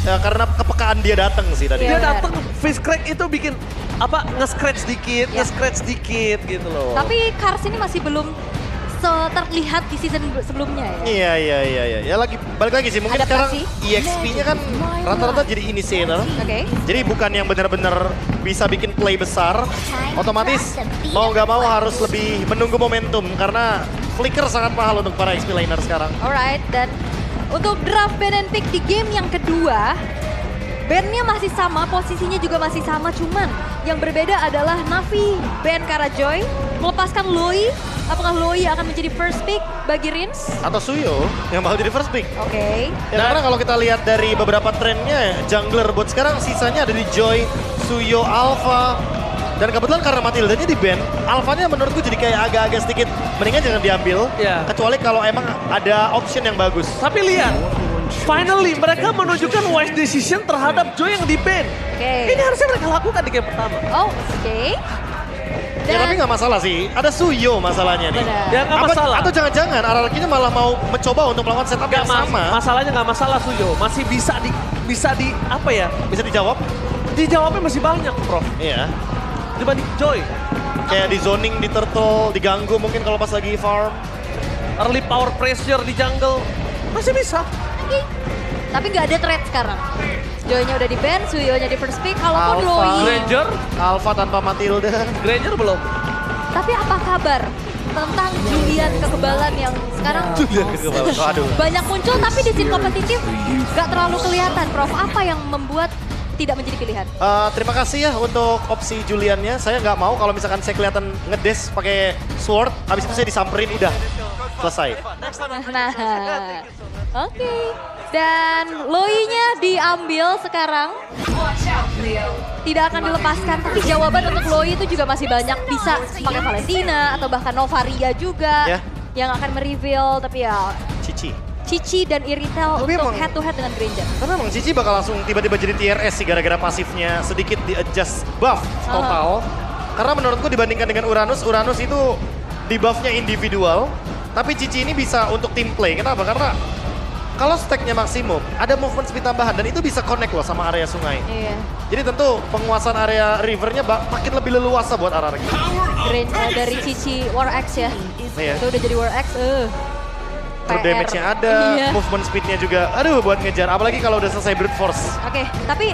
karena kepekaan dia datang sih tadi. Dia Iya, datang, face crack itu bikin apa nge-scratch dikit, Iya. nge-scratch dikit gitu loh. Tapi Cars ini masih belum terlihat di season sebelumnya ya. Iya. Ya lagi balik lagi sih mungkin Adaptasi. sekarang EXP-nya kan rata-rata jadi initiator. Oke. Jadi bukan yang benar-benar bisa bikin play besar. Otomatis mau nggak mau harus lebih menunggu momentum karena flicker sangat mahal untuk para XP laner sekarang. Alright, dan untuk draft ban and pick di game yang kedua, bandnya masih sama, posisinya juga masih sama, cuman yang berbeda adalah Navi ban Karajoy, melepaskan Loi. Apakah Loi akan menjadi first pick bagi Rins? Atau Suyo yang bakal jadi first pick. Oke. Ya, karena kalau kita lihat dari beberapa trennya, jungler buat sekarang sisanya ada di Joy, Suyo, Alpha. Dan kebetulan karena Matilda-nya di ban, Alpha-nya menurutku jadi kayak agak-agak sedikit mendingan jangan diambil. Iya. Kecuali kalau emang ada option yang bagus. Tapi lihat, finally mereka menunjukkan wise decision terhadap Joy yang di ban. Oke. Ini harusnya mereka lakukan di game pertama. Oh, oke. Ya tapi nggak masalah sih, ada Suyo masalahnya nih. Benar. Ya nggak masalah. Atau jangan-jangan RRQ-nya malah mau mencoba untuk melakukan setup yang sama. Masalahnya nggak masalah Suyo, masih bisa di apa ya? Bisa dijawab? Dijawabnya masih banyak, Prof. Iya. Dibanding Joy. Kayak di zoning, di turtle, diganggu mungkin kalau pas lagi farm. Early power pressure di jungle. Masih bisa. Oke. Tapi nggak ada threat sekarang. Joy-nya udah di ban, Suyo-nya di first pick, kalaupun Alpha. Loi. Granger, Alpha tanpa Matilda. Granger belum. Tapi apa kabar tentang Julian kekebalan yang sekarang Waduh. banyak muncul tapi di scene kompetitif nggak terlalu kelihatan, Prof. Apa yang membuat tidak menjadi pilihan? Terima kasih ya untuk opsi Juliannya. Saya nggak mau kalau misalkan saya kelihatan ngedes pakai sword, habis itu saya disamperin, udah selesai. Nah, oke. Dan Loi-nya diambil sekarang. Tidak akan dilepaskan, tapi jawaban untuk Loi itu juga masih banyak. Bisa pakai Valentina atau bahkan Novaria juga Ya. yang akan mereveal. Tapi ya Cici. Cici dan Iritel Tapi untuk emang- head to head dengan Granger. Karena emang Cici bakal langsung tiba-tiba jadi TRS sih gara-gara pasifnya sedikit di-adjust buff total. Karena menurutku dibandingkan dengan Uranus, Uranus itu di buffnya individual. Tapi Cici ini bisa untuk team play. Kenapa? Karena kalau stacknya maksimum, ada movement speed tambahan dan itu bisa connect loh sama area sungai. Iya. Jadi tentu penguasaan area rivernya makin lebih leluasa buat RRQ. Dari Cici War X ya. Iya. Itu udah jadi War X. True PR. damage-nya ada, Iya. movement speed-nya juga, aduh buat ngejar. Apalagi kalau udah selesai brute force. Oke, tapi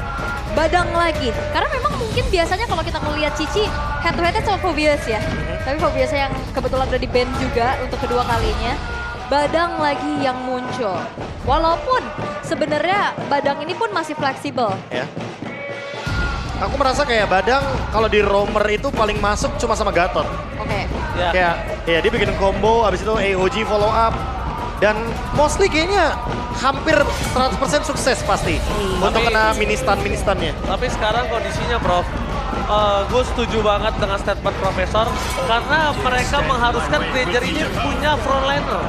Badang lagi. Karena memang mungkin biasanya kalau kita ngelihat Cici head to headnya sama Phobius ya. Tapi Phobius yang kebetulan udah di ban juga untuk kedua kalinya. Badang lagi yang muncul. Walaupun sebenarnya Badang ini pun masih fleksibel. Ya. Aku merasa kayak Badang kalau di roamer itu paling masuk cuma sama Gatot. Oke. Ya. Kayak ya dia bikin combo, habis itu AOG follow up. Dan mostly kayaknya hampir 100% sukses pasti untuk kena mini-stun-nya. Tapi sekarang kondisinya, Prof, gue setuju banget dengan statement Profesor karena mereka mengharuskan Granger ini punya frontliner.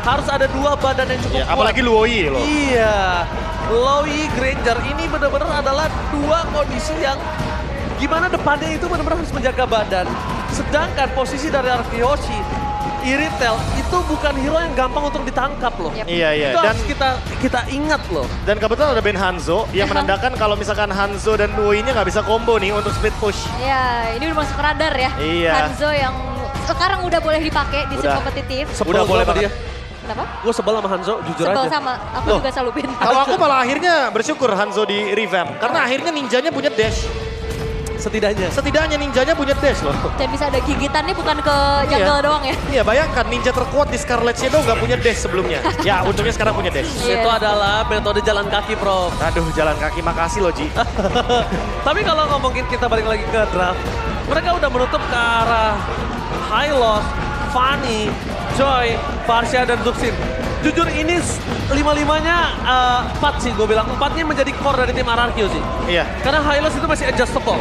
Harus ada dua badan yang cukup Ya, kuat. apalagi Luoi loh. Iya, Loi, Granger ini benar-benar adalah dua kondisi yang gimana depannya itu benar-benar harus menjaga badan. Sedangkan posisi dari Arkiyoshi, Iritel itu bukan hero yang gampang untuk ditangkap loh. Yep. Iya. Itu Dan harus kita ingat loh. dan kebetulan ada Ben Hanzo yang menandakan kalau misalkan Hanzo dan Luoi-nya nggak bisa combo nih untuk split push. Ya, ini udah masuk radar ya. Iya. Hanzo yang sekarang udah boleh dipakai di scene Udah. kompetitif. Sebel Udah gua boleh sama banget. dia. Kenapa? Gue sebel sama Hanzo, jujur Sebel aja. sama, aku Loh. juga selalu Ben. Kalau aku malah akhirnya bersyukur Hanzo di revamp karena akhirnya ninjanya punya dash. Setidaknya. Setidaknya ninjanya punya dash loh. Dan bisa ada gigitannya bukan ke jungle doang ya. Iya, bayangkan ninja terkuat di Scarlet Shadow nggak punya dash sebelumnya. Ya, untungnya sekarang punya dash. Iya. Itu adalah metode jalan kaki, Prof. Aduh, jalan kaki, makasih loh, Ji. Tapi kalau ngomongin kita balik lagi ke draft, mereka udah menutup ke arah Hylos, Fanny, Joy, Varsha, dan Zuxin. Jujur ini lima-limanya 4 sih, gue bilang 4-nya menjadi core dari tim RRQ sih. Iya. Karena Hylos itu masih adjustable.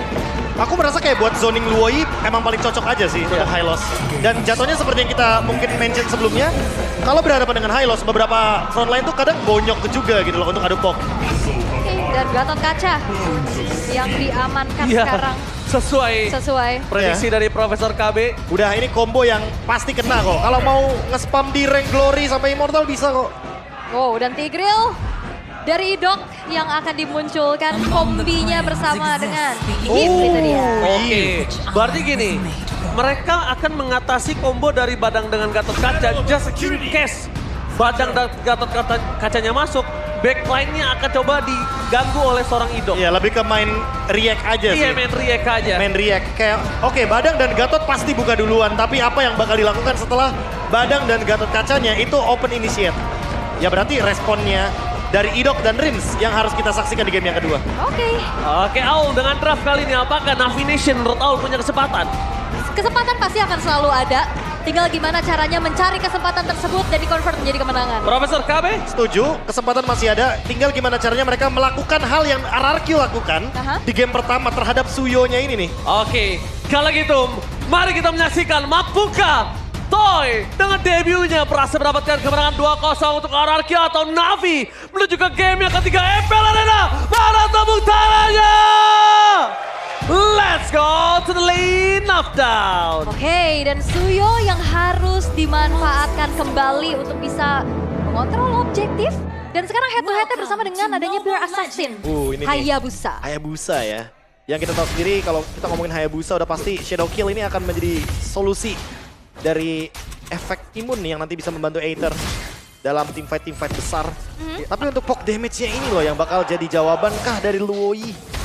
Aku merasa kayak buat zoning Luoi emang paling cocok aja sih untuk Hylos. Dan jatuhnya seperti yang kita mungkin mention sebelumnya, kalau berhadapan dengan Hylos, beberapa frontline tuh kadang bonyok juga gitu loh untuk adu pok. Oke, dan Gatot Kaca yang diamankan Iya, sekarang sesuai prediksi dari Profesor KB. Udah ini combo yang pasti kena kok. Kalau mau nge-spam di rank Glory sampai Immortal bisa kok. Wow, dan Tigreal dari Idok yang akan dimunculkan kombinya bersama dengan Hit itu dia. Oke, berarti gini, mereka akan mengatasi combo dari Badang dengan Gatot Kaca just in case Badang dan Gatot Kacanya masuk, backline-nya akan coba diganggu oleh seorang Idok. Iya, lebih ke main react aja sih. Iya, main react aja. Main react. Kayak, oke, Badang dan Gatot pasti buka duluan. Tapi apa yang bakal dilakukan setelah Badang dan Gatot Kacanya itu open initiate. Ya berarti responnya dari Idok dan Rins yang harus kita saksikan di game yang kedua. Oke. Oke, Aul dengan draft kali ini apakah Navi Nation menurut Aul punya kesempatan? Kesempatan pasti akan selalu ada. Tinggal gimana caranya mencari kesempatan tersebut dan di-convert menjadi kemenangan. Profesor KB? Setuju, kesempatan masih ada. Tinggal gimana caranya mereka melakukan hal yang RRQ lakukan di game pertama terhadap Suyo-nya ini nih. Oke, kalau gitu mari kita menyaksikan mampukah Toy dengan debutnya berhasil mendapatkan kemenangan 2-0 untuk RRQ atau Navi menuju ke game yang ketiga MPL Arena. Mana tepuk tangannya? Let's go to the lane of down. Oke, dan Suyo yang harus dimanfaatkan kembali untuk bisa mengontrol objektif. Dan sekarang head to head bersama dengan adanya Pure Assassin, Ini nih. Hayabusa. Hayabusa ya. Yang kita tahu sendiri kalau kita ngomongin Hayabusa udah pasti Shadow Kill ini akan menjadi solusi dari efek imun yang nanti bisa membantu Aether dalam team fight besar. Tapi untuk poke damage-nya ini loh yang bakal jadi jawaban kah dari Luoi.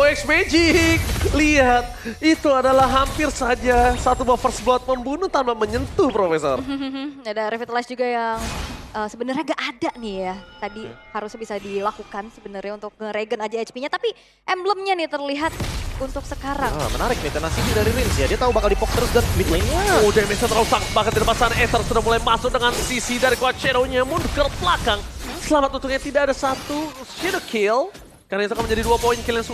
X-Magic. Lihat, itu adalah hampir saja satu buah first blood membunuh tanpa menyentuh, Profesor. Ada Revitalize juga yang sebenarnya gak ada nih ya. Tadi harusnya bisa dilakukan sebenarnya untuk nge-regen aja HP-nya. Tapi emblemnya nih terlihat untuk sekarang. Menarik nih tenacity dari Rins ya. Dia tahu bakal dipok terus dan mid lane-nya. Damage-nya terlalu sangat bahkan di depan sana. Aether sudah mulai masuk dengan sisi dari Quad Shadow-nya mundur ke belakang. Selamat untungnya tidak ada satu Shadow Kill. Karena itu akan menjadi 2 poin kill yang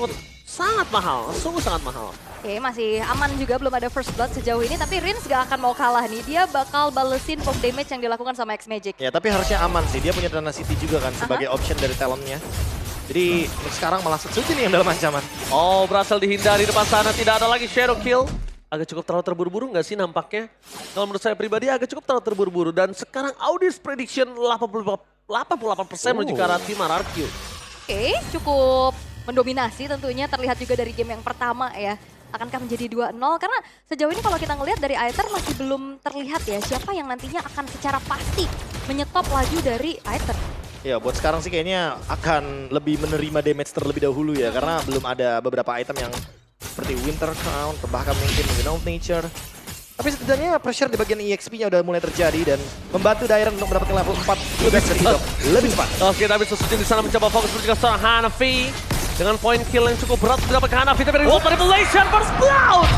sangat mahal. Sungguh sangat mahal. Oke, masih aman juga, belum ada first blood sejauh ini. Tapi Rins gak akan mau kalah nih. Dia bakal balesin poke damage yang dilakukan sama X-Magic. Ya tapi harusnya aman sih. Dia punya tenacity juga kan sebagai option dari talentnya. Jadi sekarang malah Setsujin nih yang dalam ancaman. Oh, berhasil dihindari depan sana. Tidak ada lagi Shadow Kill. Agak cukup terlalu terburu-buru nggak sih nampaknya? Kalau menurut saya pribadi agak cukup terlalu terburu-buru. Dan sekarang audience prediction 88% menuju ke arah tim RRQ. Oke, cukup mendominasi tentunya. Terlihat juga dari game yang pertama ya. Akankah menjadi 2-0? Karena sejauh ini kalau kita ngelihat dari Aether masih belum terlihat ya siapa yang nantinya akan secara pasti menyetop laju dari Aether. Ya buat sekarang sih kayaknya akan lebih menerima damage terlebih dahulu ya. Karena belum ada beberapa item yang seperti Winter Crown, atau bahkan mungkin Wind of Nature. Tapi setidaknya pressure di bagian EXP-nya udah mulai terjadi dan membantu Dairen untuk mendapatkan level 4 lebih cepat. Lebih cepat. Oke, tapi Setsujin di sana mencoba fokus menuju ke seorang Hanafi. Dengan poin kill yang cukup berat mendapatkan Hanafi, tapi reward manipulation first blood.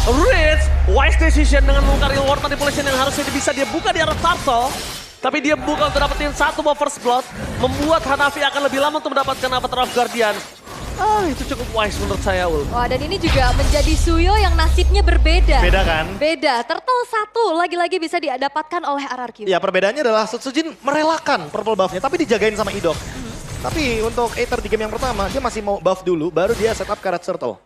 Rich, wise decision dengan mengungkap reward manipulation yang harusnya bisa dia buka di arah Turtle. Tapi dia buka untuk dapetin satu buah first blood. Membuat Hanafi akan lebih lama untuk mendapatkan Avatar of Guardian. Itu cukup wise menurut saya, Ul. Wah, dan ini juga menjadi Suyo yang nasibnya berbeda. Beda kan? Beda. Turtle 1 lagi-lagi bisa didapatkan oleh RRQ. Ya perbedaannya adalah Setsujin merelakan purple buff-nya tapi dijagain sama Idok. Tapi untuk Aether di game yang pertama dia masih mau buff dulu baru dia setup ke arah Turtle.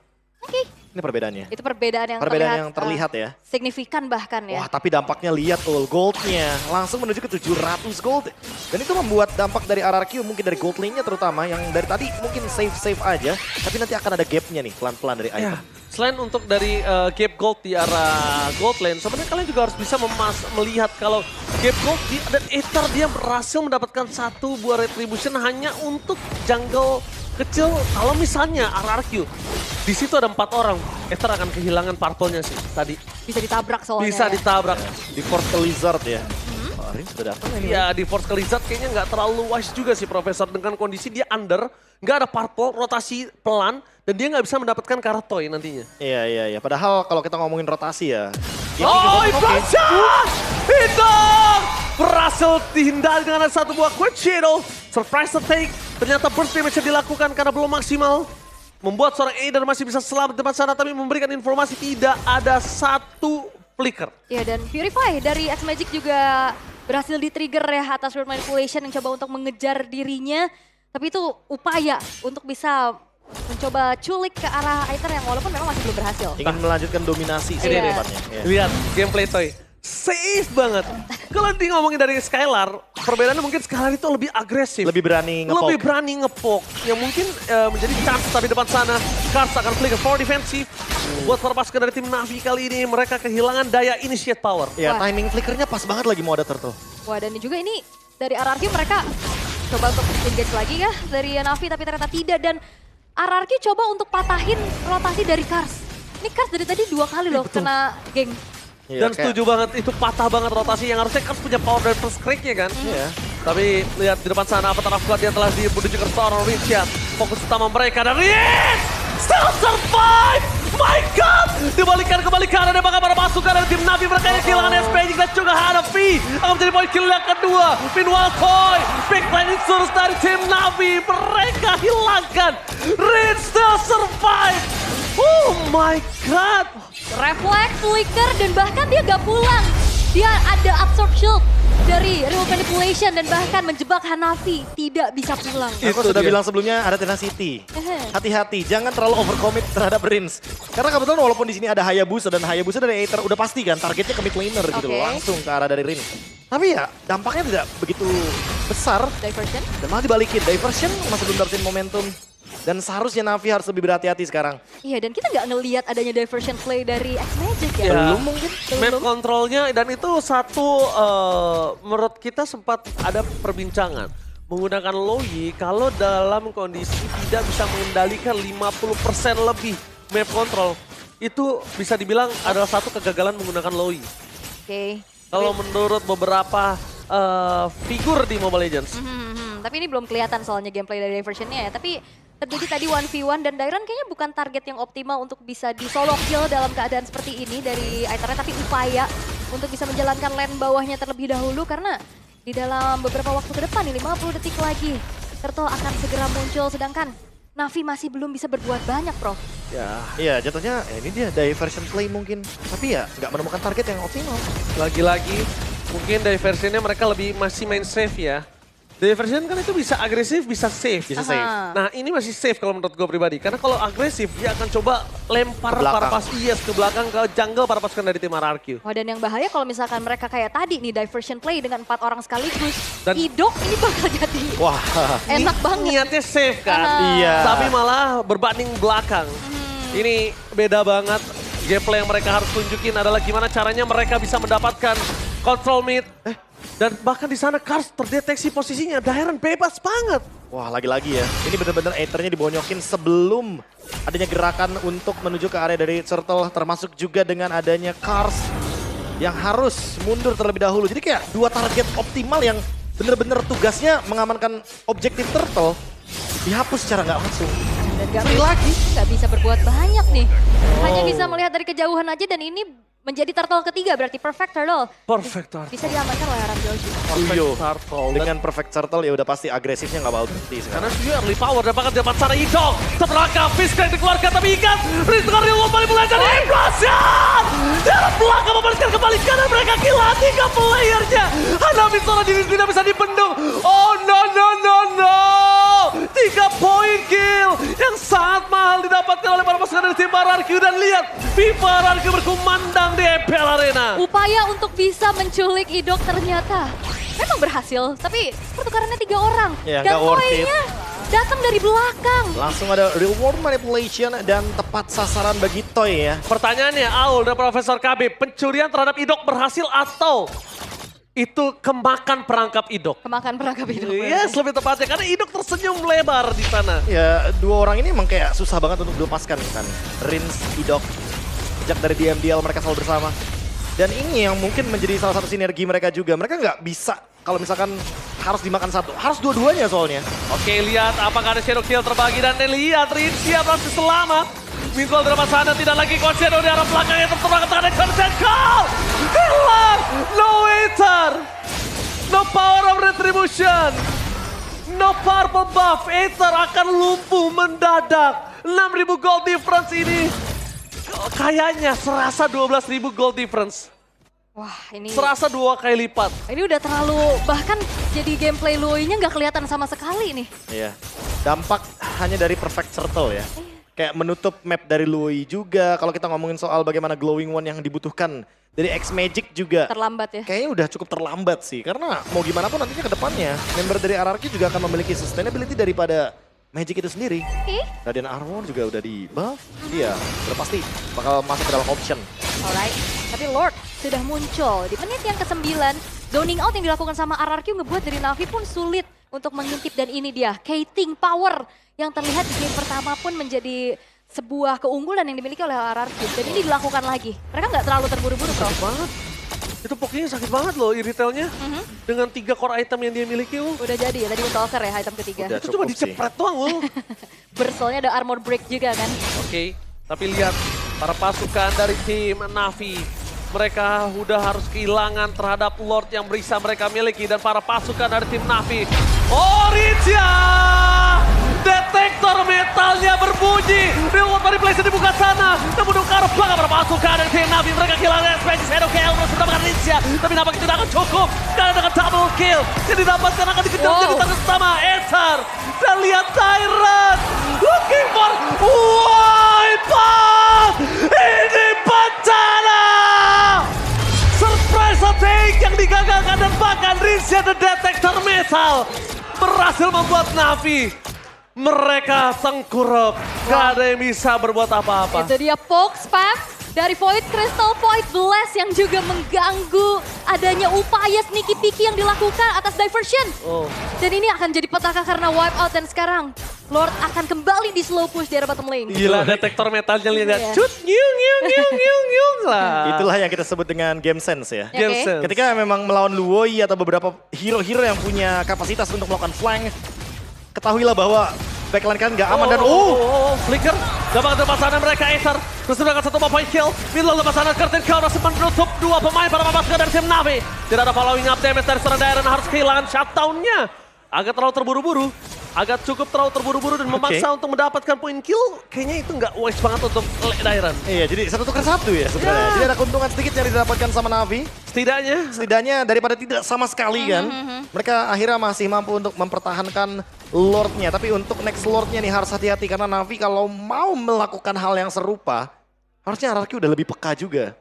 Oke. Ini perbedaannya. Itu perbedaan yang terlihat ya. Signifikan bahkan ya. Wah tapi dampaknya lihat goldnya langsung menuju ke 700 gold. Dan itu membuat dampak dari RRQ mungkin dari gold lane-nya terutama yang dari tadi mungkin save aja. Tapi nanti akan ada gap-nya nih pelan-pelan dari item. Selain untuk dari gap gold di arah gold lane, sebenarnya kalian juga harus bisa melihat kalau gap gold dan Aether dia berhasil mendapatkan satu buah retribution hanya untuk jungle kecil. Kalau misalnya RRQ di situ ada 4 orang, Aether akan kehilangan purple-nya sih tadi. Bisa ditabrak soalnya. Bisa ditabrak. Di Force Lizard ya. Rins sudah datang ini. Ya di Force Lizard kayaknya nggak terlalu wise juga sih Profesor dengan kondisi dia under, nggak ada purple, rotasi pelan, dan dia nggak bisa mendapatkan ke arah Toy nantinya. Iya. Padahal kalau kita ngomongin rotasi ya. Oh, Ibrahim! Hitam! Berhasil dihindari dengan satu buah Quad Shadow. Surprise attack. Ternyata burst damage dilakukan karena belum maksimal. Membuat seorang Aether masih bisa selamat di depan sana, tapi memberikan informasi tidak ada satu flicker. Ya, dan Purify dari X-Magic juga berhasil di-trigger ya atas word manipulation yang coba untuk mengejar dirinya. Tapi itu upaya untuk bisa mencoba culik ke arah Aether yang walaupun memang masih belum berhasil. Ingin melanjutkan dominasi sih Iya. depannya. Iya. Lihat gameplay Toy. safe banget. Kalau di ngomongin dari Skylar, perbedaannya mungkin Skylar itu lebih agresif. Lebih berani ngepok. Lebih berani ngepok. Yang mungkin menjadi chance tapi depan sana. Kars akan flicker for defensive. Buat melepaskan dari tim Na'Vi kali ini, mereka kehilangan daya initiate power. Ya, Wah. timing flickernya pas banget lagi mau ada turtle. Wah, dan juga ini dari RRQ mereka coba untuk engage lagi ya dari Na'Vi, tapi ternyata tidak. Dan RRQ coba untuk patahin rotasi dari Kars. Ini Kars dari tadi 2 kali loh kena geng. Iya, Dan kayak- setuju banget, itu patah banget rotasi yang harusnya Kars punya power dari first crack-nya kan. Iya. Tapi lihat di depan sana, Avatar of God yang telah menuju ke Storm Richard. Fokus utama mereka dan Riz! Still survive! My God! Dibalikan kembali kanan dan bakal pada pasukan dari tim Na'Vi. Mereka yang kehilangan SPG dan juga Hanafi. Akan menjadi poin kill yang kedua. Meanwhile Koi, backline insurance dari tim Na'Vi. Mereka hilangkan. Riz still survive! Oh my God! Refleks, flicker, dan bahkan dia gak pulang. Dia ada absorb shield dari remote manipulation dan bahkan menjebak Hanafi. Tidak bisa pulang. Aku Itu sudah dia. bilang sebelumnya ada tenacity. Ehe. Hati-hati, jangan terlalu overcommit terhadap Rins. Karena kebetulan walaupun di sini ada Hayabusa dan Hayabusa dari Aether udah pasti kan targetnya ke mid laner gitu loh, Oke. langsung ke arah dari Rins. Tapi ya dampaknya tidak begitu besar Diversion. dan malah dibalikin. Diversion masih belum dapetin momentum. Dan seharusnya Na'Vi harus lebih berhati-hati sekarang. Iya, dan kita nggak ngelihat adanya diversion play dari X-Magic ya. Ya. Belum mungkin. Map Belum. kontrolnya dan itu satu menurut kita sempat ada perbincangan. Menggunakan Loyi kalau dalam kondisi tidak bisa mengendalikan 50% lebih map control. Itu bisa dibilang adalah satu kegagalan menggunakan Loyi. Oke. Kalau menurut beberapa figur di Mobile Legends. Tapi ini belum kelihatan soalnya gameplay dari diversionnya ya. Tapi terjadi tadi 1v1 dan Dairon kayaknya bukan target yang optimal untuk bisa di solo kill dalam keadaan seperti ini dari Aethernya. Tapi upaya untuk bisa menjalankan lane bawahnya terlebih dahulu karena di dalam beberapa waktu ke depan nih 50 detik lagi Turtle akan segera muncul sedangkan Na'Vi masih belum bisa berbuat banyak, Prof. Ya, Iya jatuhnya ini dia diversion play mungkin. Tapi ya nggak menemukan target yang optimal. lagi-lagi mungkin diversionnya mereka lebih masih main safe ya. Diversion kan itu bisa agresif, bisa safe. Bisa Aha. save. Nah ini masih safe kalau menurut gue pribadi. Karena kalau agresif dia akan coba lempar Ke belakang. para pas ke belakang ke jungle para pasukan dari tim RRQ. Wah, dan yang bahaya kalau misalkan mereka kayak tadi nih diversion play dengan 4 orang sekaligus. Dan- Idok ini bakal jadi Wah, enak banget. Niatnya safe kan. Iya. Tapi malah berbanding belakang. Ini beda banget. Gameplay yang mereka harus tunjukin adalah gimana caranya mereka bisa mendapatkan control mid. Dan bahkan di sana Kars terdeteksi posisinya. Dairon bebas banget. wah lagi-lagi ya. Ini bener-bener Aethernya dibonyokin sebelum adanya gerakan untuk menuju ke area dari Turtle. Termasuk juga dengan adanya Kars yang harus mundur terlebih dahulu. Jadi kayak 2 target optimal yang bener-bener tugasnya mengamankan objektif Turtle dihapus secara nggak langsung. Dan gak Free lagi. Gak bisa berbuat banyak nih. Hanya bisa melihat dari kejauhan aja dan ini menjadi turtle ketiga berarti perfect turtle. Perfect turtle. Bisa diamankan oleh Arabioji. Iyo. Turtle. Dengan perfect turtle ya udah pasti agresifnya nggak bakal berhenti sekarang. Karena dia early power dapat dapat sana Idol. Setelah Fisk yang dikeluarkan tapi ingat Riz dengan real balik mulai jadi implosion. Dalam belakang membalikkan kembali kanan mereka gila 3 playernya. Hanafi seorang diri tidak bisa dibendung. Oh no no no no. 3 poin kill yang sangat mahal didapatkan oleh para pasukan dari tim RRQ dan lihat Viva RRQ berkumandang di MPL Arena. Upaya untuk bisa menculik Idok ternyata memang berhasil. Tapi pertukarannya 3 orang. Ya, dan nggak worth it. poinnya datang dari belakang. Langsung ada reward manipulation dan tepat sasaran bagi Toy ya. Pertanyaannya Aul dan Profesor KB, pencurian terhadap Idok berhasil atau itu kemakan perangkap Idok? Kemakan perangkap Idok. Yes, lebih tepatnya karena Idok tersenyum lebar di sana. Ya 2 orang ini emang kayak susah banget untuk dilepaskan kan. Rins, Idok, sejak dari DMDL mereka selalu bersama. Dan ini yang mungkin menjadi salah satu sinergi mereka juga. Mereka nggak bisa kalau misalkan harus dimakan satu. Harus dua-duanya soalnya. Oke, lihat apakah ada shadow kill terbagi dan lihat Rinsia masih selamat. Mingkol di depan sana tidak lagi Concero di arah belakang yang terserang ke tangan Concero. Hilang, no Aether. No power of retribution. No purple buff, Aether akan lumpuh mendadak. 6.000 gold difference ini. Kayaknya serasa 12.000 gold difference. Wah, ini Serasa 2 kali lipat. ini udah terlalu bahkan jadi gameplay Lui-nya nggak kelihatan sama sekali nih. Iya. Dampak hanya dari perfect turtle ya. kayak menutup map dari Lui juga. Kalau kita ngomongin soal bagaimana glowing one yang dibutuhkan dari X Magic juga. Terlambat ya. Kayaknya udah cukup terlambat sih, karena mau gimana pun nantinya ke depannya, member dari RRQ juga akan memiliki sustainability daripada Magic itu sendiri. Oke, Radiant Armor juga udah di buff, iya udah pasti bakal masuk ke dalam option. alright. Tapi Lord sudah muncul di menit yang ke-9. Zoning out yang dilakukan sama RRQ ngebuat dari Navi pun sulit untuk mengintip, dan ini dia Kating power yang terlihat di game pertama pun menjadi sebuah keunggulan yang dimiliki oleh RRQ, dan ini dilakukan lagi. Mereka nggak terlalu terburu-buru bro. Banget. Itu pokoknya sakit banget loh iritelnya. Dengan 3 core item yang dia miliki. Udah jadi ya tadi Stalker ya item ketiga. Udah. Itu cuma cukup sih. dicepret doang loh. Burstnya ada armor break juga kan. Oke, tapi lihat para pasukan dari tim Navi. Mereka udah harus kehilangan terhadap Lord yang bisa mereka miliki. Dan para pasukan dari tim Navi. Oricia! Detektor metalnya berbunyi. Reward dari Blaze dibuka sana. Namun Ukar bangga para pasukan dari tim Navi. Mereka kehilangan SPG Shadow Kill. Terus mendapatkan Oricia. Tapi nampaknya tidak akan cukup. Karena dengan double kill. Yang didapatkan akan dikejar menjadi target utama. Ether. Dan lihat Tyrant. Looking for Wipeout. Ini bencana. Surprise attack yang digagalkan dan bahkan Rizia the Detector Metal berhasil membuat Navi mereka tengkurap. Gak ada yang bisa berbuat apa-apa. Itu dia Poke spam dari Void Crystal, Void Blast yang juga mengganggu adanya upaya sneaky peeky yang dilakukan atas diversion. Dan ini akan jadi petaka karena wipe out, dan sekarang Lord akan kembali di slow push di area bottom lane. Gila, detektor metalnya Iya. lihat. Cut, nyung lah. Itulah yang kita sebut dengan game sense ya. Oke. Game sense. Ketika memang melawan Luoi atau beberapa hero-hero yang punya kapasitas untuk melakukan flank, ketahuilah bahwa backline kalian nggak aman dan Flicker. Dapat lepas sana mereka Aether. Terus mendapatkan satu point kill. Middle lepas sana Curtain Cloud masih menutup 2 pemain para pasukan dari tim Navi. Tidak ada following up damage dari seorang Dairon, harus kehilangan shutdown-nya. Agak terlalu terburu-buru. Agak cukup terlalu terburu-buru dan memaksa untuk mendapatkan point kill. Kayaknya itu nggak wise banget untuk Dairon. iya, jadi 1-1 ya sebenarnya. Jadi ada keuntungan sedikit yang didapatkan sama Navi. Setidaknya Daripada tidak sama sekali kan, mereka akhirnya masih mampu untuk mempertahankan Lordnya. Tapi untuk next Lordnya nih harus hati-hati, karena Navi kalau mau melakukan hal yang serupa, harusnya RRQ udah lebih peka juga.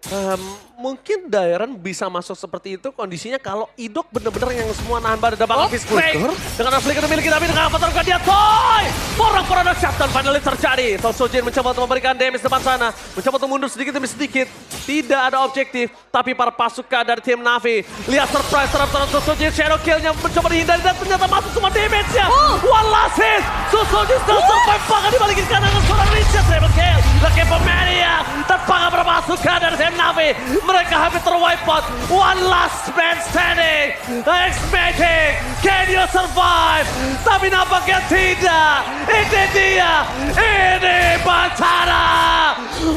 Mungkin Dairon bisa masuk seperti itu kondisinya kalau Idok bener-bener yang semua nahan badan dan bakal fist break. Dengan ada flicker dimiliki tapi dengan apa terbuka dia Toy! Porang-porang dan shutdown finally terjadi. Sojin mencoba untuk memberikan damage depan sana. Mencoba untuk mundur sedikit demi sedikit. Tidak ada objektif. Tapi para pasukan dari tim Navi. Lihat surprise terhadap Sojin. Shadow kill-nya mencoba dihindari dan ternyata masuk semua damage-nya. One last hit. Sojin still survive. Bahkan dibalikin kanan dengan seorang Richard. Triple kill. Lagi Pomania. Dan bahkan para pasukan dari tim Navi. Mereka hampir terwipe out. One last man standing. X-Magic. Can you survive? Tapi nampaknya tidak. Ini dia. Ini bencana.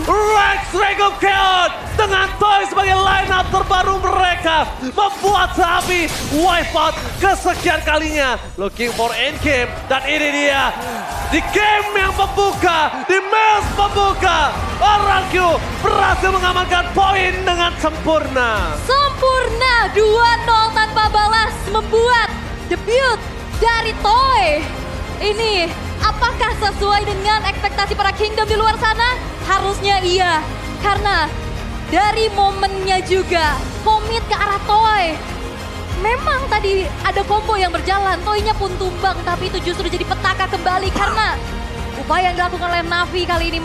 Rex Dragon Chaos dengan Toy sebagai lineup terbaru mereka. Membuat Navi wipe out kesekian kalinya. Looking for endgame. Dan ini dia. Di game yang membuka. Di match membuka. RRQ berhasil mengamankan poin dengan sempurna. Sempurna 2-0 tanpa balas membuat debut dari Toy. Ini apakah sesuai dengan ekspektasi para Kingdom di luar sana? Harusnya iya. Karena dari momennya juga komit ke arah Toy. Memang tadi ada combo yang berjalan, Toy-nya pun tumbang, tapi itu justru jadi petaka kembali karena upaya yang dilakukan oleh Navi kali ini